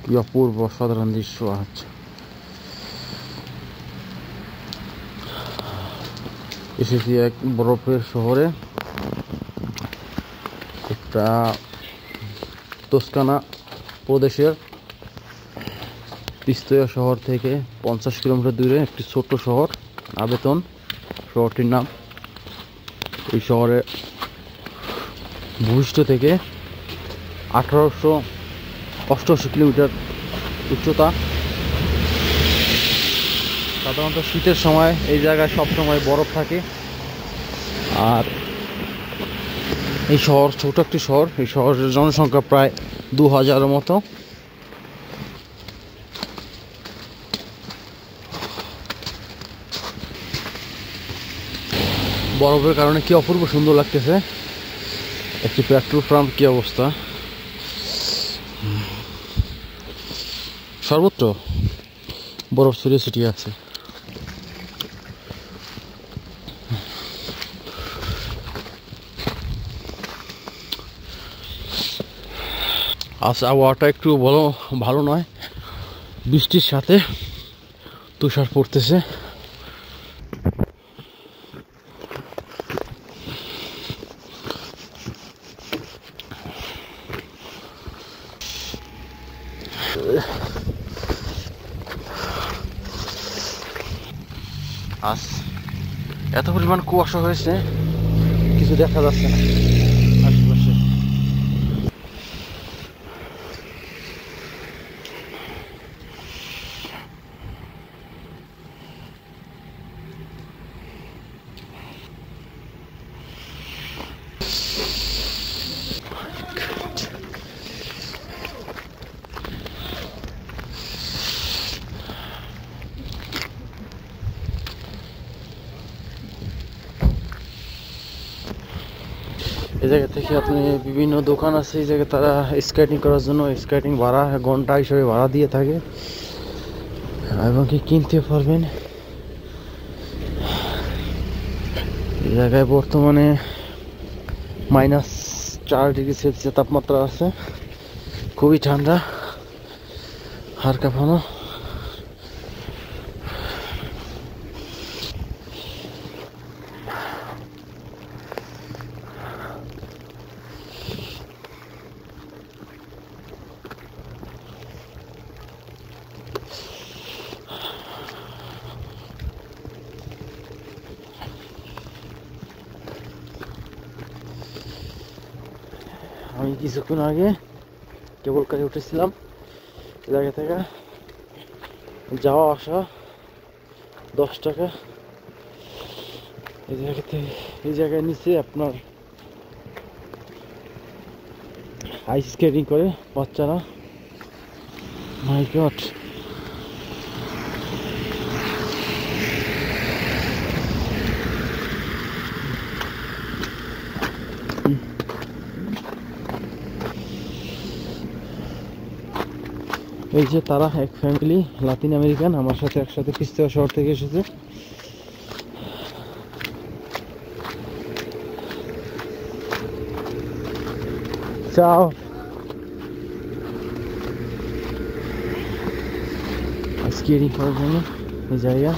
কি অপূর্ব সাধারণ দৃশ্য। আচ্ছা, এসেছি এক বরফের শহরে, একটা তোস্কানা প্রদেশের পিস্তয়া শহর থেকে 50 কিলোমিটার দূরে একটি ছোট্ট শহর আবেতন শহরটির নাম। এই শহরে ভূপৃষ্ঠ থেকে 1888 কিলোমিটার উচ্চতা। সাধারণত শীতের সময় এই জায়গায় সবসময় বরফ থাকে। আর এই শহর ছোট একটি শহর, এই শহরের জনসংখ্যা প্রায় 2000-এর মতো। বরফের কারণে কি অপূর্ব সুন্দর লাগতেছে। একটি পেট্রোল পাম্প, কি অবস্থা। সর্বত্র বরফ ছড়িয়ে ছিটিয়ে আছে। আজ আবহাওয়াটা একটু ভালো নয়, বৃষ্টির সাথে তুষার পড়তেছে। আজ এত পরিমাণ কুয়াশা হয়েছে, কিছু দেখা যাচ্ছে না আশেপাশে। এই জায়গা থেকে আপনি বিভিন্ন দোকান আছে, এই জায়গায় তারা স্কেটিং করার জন্য স্কেটিং ভাড়া ঘন্টা হিসেবে ভাড়া দিয়ে থাকে এবং কি কিনতে পারবেন। এই জায়গায় বর্তমানে -4°C তাপমাত্রা আছে, খুবই ঠান্ডা, হাড় কাঁপানো। আমি কিছুক্ষণ আগে কেবল কারে উঠেছিলাম, এই জায়গা থেকে যাওয়া আসা 10 টাকা। এই জায়গায় নিচে আপনার আইস স্কেটিং করে বাচ্চারা। মাই গড, এই যে তারা এক ফ্যামিলি লাতিন আমেরিকান আমার সাথে একসাথে পিস্তয়া শহর থেকে এসেছে। চাও স্কেটিং করার জন্য এই জায়গা।